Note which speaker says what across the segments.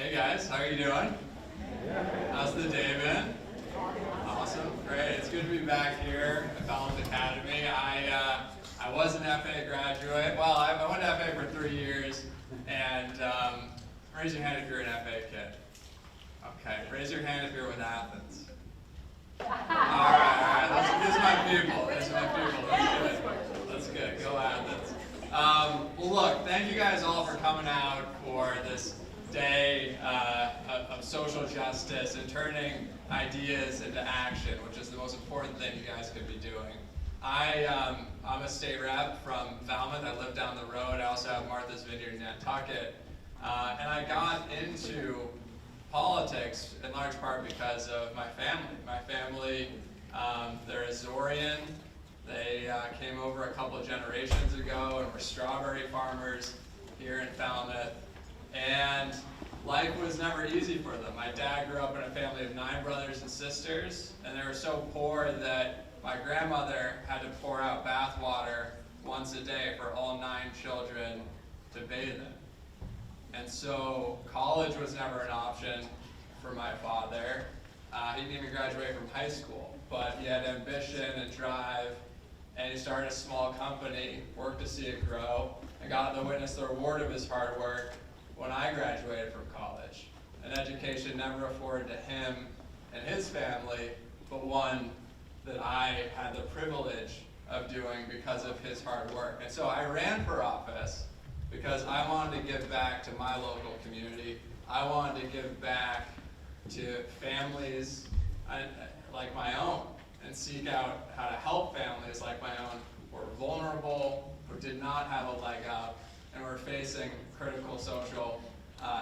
Speaker 1: Hey guys, how are you doing? How's the day been? Awesome, great. It's good to be back here at Falmouth Academy. I was an FA graduate. Well, I went to FA for 3 years, and raise your hand if you're an FA kid. Okay, raise your hand if you're with Athens. All right. These are my people. That's good. Go Athens. Well, look, thank you guys all for coming out for this day of social justice and turning ideas into action, which is the most important thing you guys could be doing. I'm a state rep from Falmouth. I live down the road. I also have Martha's Vineyard in Nantucket. And I got into politics in large part because of my family. My family, they're Azorean. They came over a couple of generations ago and were strawberry farmers here in Falmouth. And life was never easy for them. My dad grew up in a family of 9 brothers and sisters, and they were so poor that my grandmother had to pour out bath water once a day for all 9 children to bathe in. And so college was never an option for my father. He didn't even graduate from high school, but he had ambition and drive, and he started a small company, worked to see it grow, and got to witness the reward of his hard work when I graduated from college. An education never afforded to him and his family, but one that I had the privilege of doing because of his hard work. And so I ran for office because I wanted to give back to my local community. I wanted to give back to families like my own and seek out how to help families like my own who were vulnerable, who did not have a leg up, and were facing critical social,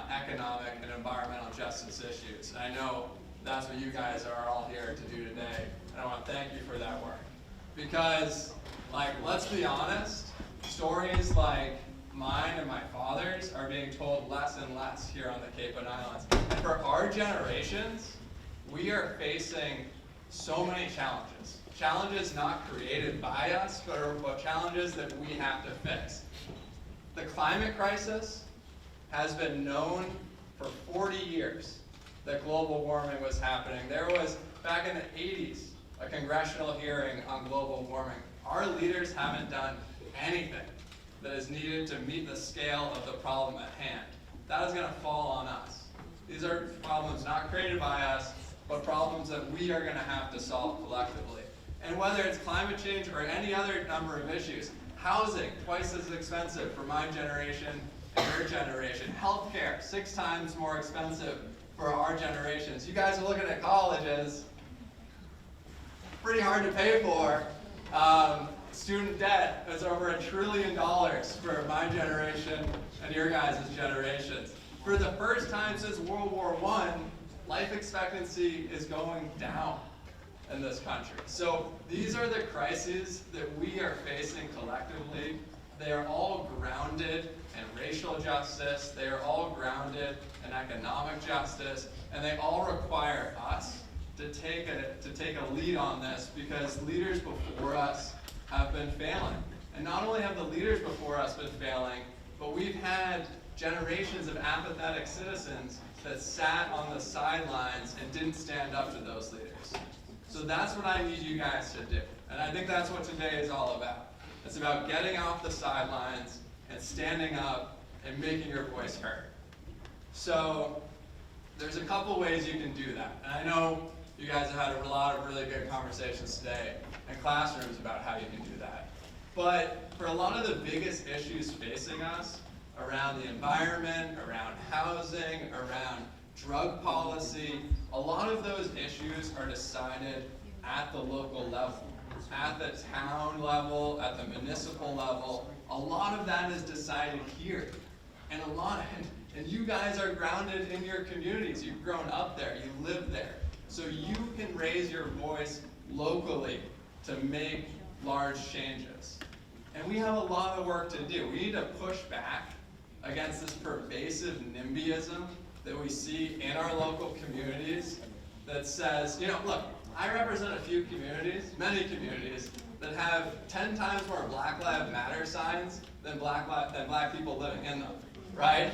Speaker 1: economic, and environmental justice issues. And I know that's what you guys are all here to do today, and I want to thank you for that work. Because, let's be honest, stories like mine and my father's are being told less and less here on the Cape and Islands. And for our generations, we are facing so many challenges. Challenges not created by us, but challenges that we have to fix. The climate crisis has been known for 40 years that global warming was happening. There was, back in the 80s, a congressional hearing on global warming. Our leaders haven't done anything that is needed to meet the scale of the problem at hand. That is going to fall on us. These are problems not created by us, but problems that we are going to have to solve collectively. And whether it's climate change or any other number of issues, housing, twice as expensive for my generation and your generation. Healthcare, 6 times more expensive for our generations. You guys are looking at colleges, pretty hard to pay for. Student debt is over $1 trillion for my generation and your guys' generations. For the first time since World War I, life expectancy is going down in this country. So these are the crises that we are facing collectively. They are all grounded in racial justice, they are all grounded in economic justice, and they all require us to take a lead on this, because leaders before us have been failing. And not only have the leaders before us been failing, but we've had generations of apathetic citizens that sat on the sidelines and didn't stand up to those leaders. So that's what I need you guys to do. And I think that's what today is all about. It's about getting off the sidelines and standing up and making your voice heard. So there's a couple ways you can do that. And I know you guys have had a lot of really good conversations today in classrooms about how you can do that. But for a lot of the biggest issues facing us around the environment, around housing, around drug policy, a lot of those issues are decided at the local level, at the town level, at the municipal level. A lot of that is decided here. And you guys are grounded in your communities. You've grown up there, you live there. So you can raise your voice locally to make large changes. And we have a lot of work to do. We need to push back against this pervasive NIMBYism that we see in our local communities that says, look, I represent a few communities, many communities, that have 10 times more Black Lives Matter signs than black people living in them, right?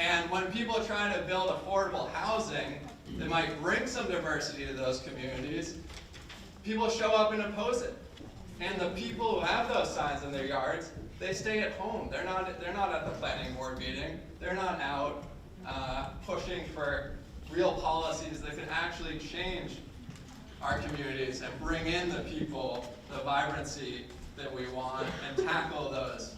Speaker 1: And when people try to build affordable housing that might bring some diversity to those communities, people show up and oppose it. And the people who have those signs in their yards, they stay at home. They're not at the planning board meeting. They're not out pushing for real policies that can actually change our communities and bring in the people, the vibrancy that we want, and tackle those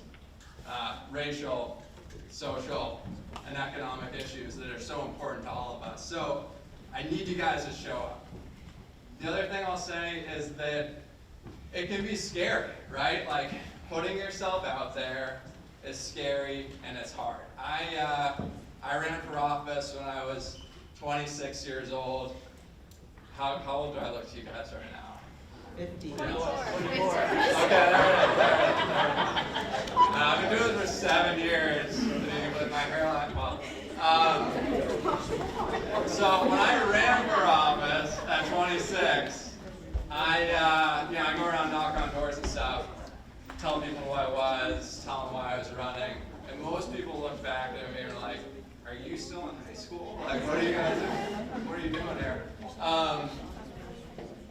Speaker 1: racial, social, and economic issues that are so important to all of us. So I need you guys to show up. The other thing I'll say is that it can be scary, right? Like, putting yourself out there is scary and it's hard. I ran for office when I was 26 years old. How old do I look to you guys right now?
Speaker 2: 54.
Speaker 1: 24. Okay, there it is. I've been doing this for 7 years with my hairline. Well, so when I ran for office at 26, I go around, knock on doors and stuff, tell people who I was, tell them why I was running, and most people look back at me and are like, "Are you still in high school? Like, what are you guys doing? What are you doing here?"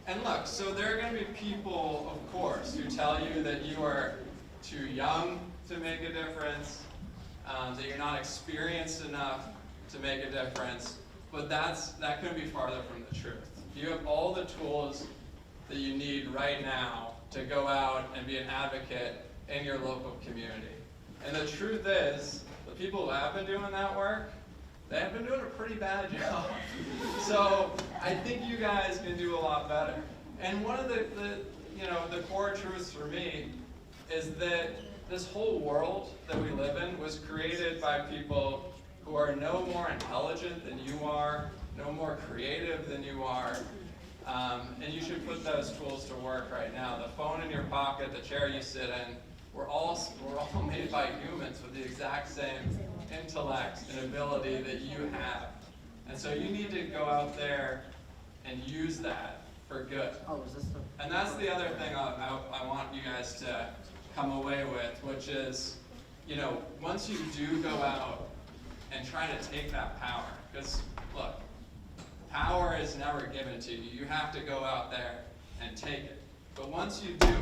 Speaker 1: And look, so there are going to be people, of course, who tell you that you are too young to make a difference, that you're not experienced enough to make a difference, but that couldn't be farther from the truth. You have all the tools that you need right now to go out and be an advocate in your local community. And the truth is, the people who have been doing that work, they have been doing a pretty bad job. So I think you guys can do a lot better. And one of the core truths for me is that this whole world that we live in was created by people who are no more intelligent than you are, no more creative than you are, and you should put those tools to work right now. The phone in your pocket, the chair you sit in, we're all made by humans with the exact same intellect and ability that you have. And so you need to go out there and use that for good. And that's the other thing I want you guys to come away with, which is, once you do go out and try to take that power, because look, power is never given to you. You have to go out there and take it. But once you do,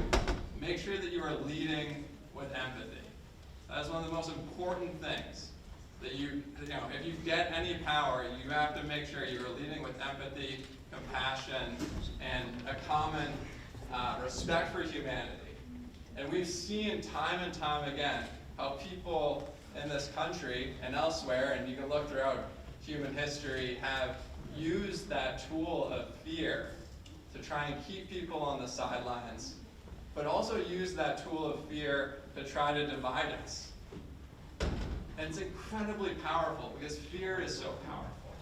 Speaker 1: make sure that you are leading with empathy. That is one of the most important things. That if you get any power, you have to make sure you are leading with empathy, compassion, and a common respect for humanity. And we've seen time and time again how people in this country and elsewhere, and you can look throughout human history, have used that tool of fear to try and keep people on the sidelines, but also use that tool of fear to try to divide us. And it's incredibly powerful because fear is so powerful.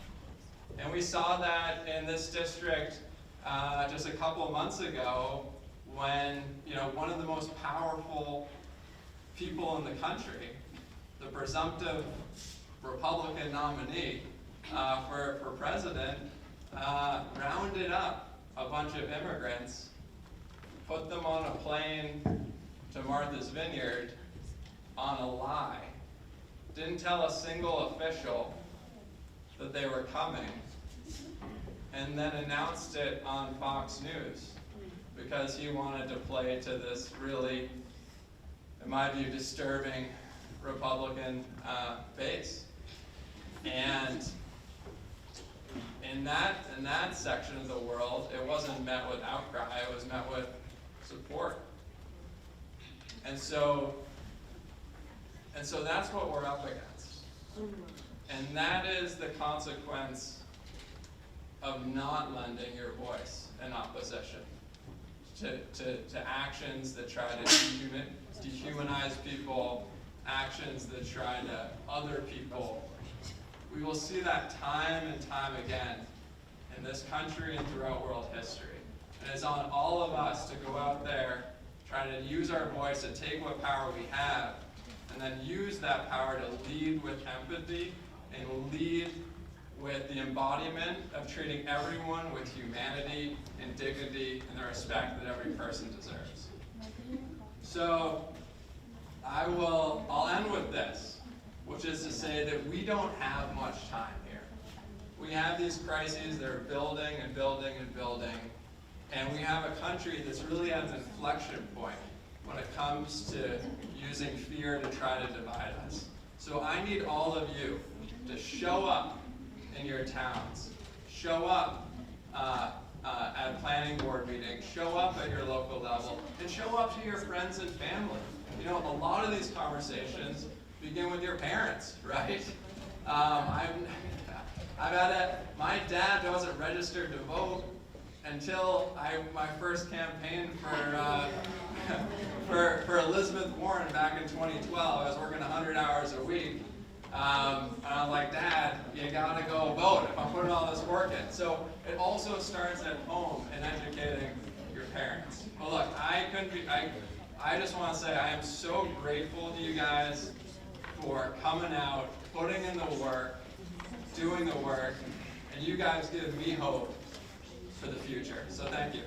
Speaker 1: And we saw that in this district just a couple of months ago when one of the most powerful people in the country, the presumptive Republican nominee for president, rounded up a bunch of immigrants, put them on a plane to Martha's Vineyard on a lie. Didn't tell a single official that they were coming, and then announced it on Fox News because he wanted to play to this really, in my view, disturbing Republican base. And in that section of the world, it wasn't met with outcry, it was met with support. And so that's what we're up against. And that is the consequence of not lending your voice in opposition to actions that try to dehumanize people, actions that try to other people. We will see that time and time again in this country and throughout world history. And it's on all of us to go out there, trying to use our voice to take what power we have, and then use that power to lead with empathy and lead with the embodiment of treating everyone with humanity and dignity and the respect that every person deserves. So I'll end with this. which is to say that we don't have much time here. We have these crises that are building and building and building, and we have a country that's really at an inflection point when it comes to using fear to try to divide us. So I need all of you to show up in your towns, show up at planning board meetings, show up at your local level, and show up to your friends and family. You know, a lot of these conversations begin with your parents, right? I've had it. My dad wasn't registered to vote until my first campaign for Elizabeth Warren back in 2012. I was working 100 hours a week. And I'm like, Dad, you gotta go vote if I'm putting all this work in. So it also starts at home and educating your parents. Well, look, I just want to say I am so grateful to you guys for coming out, putting in the work, doing the work, and you guys give me hope for the future. So thank you.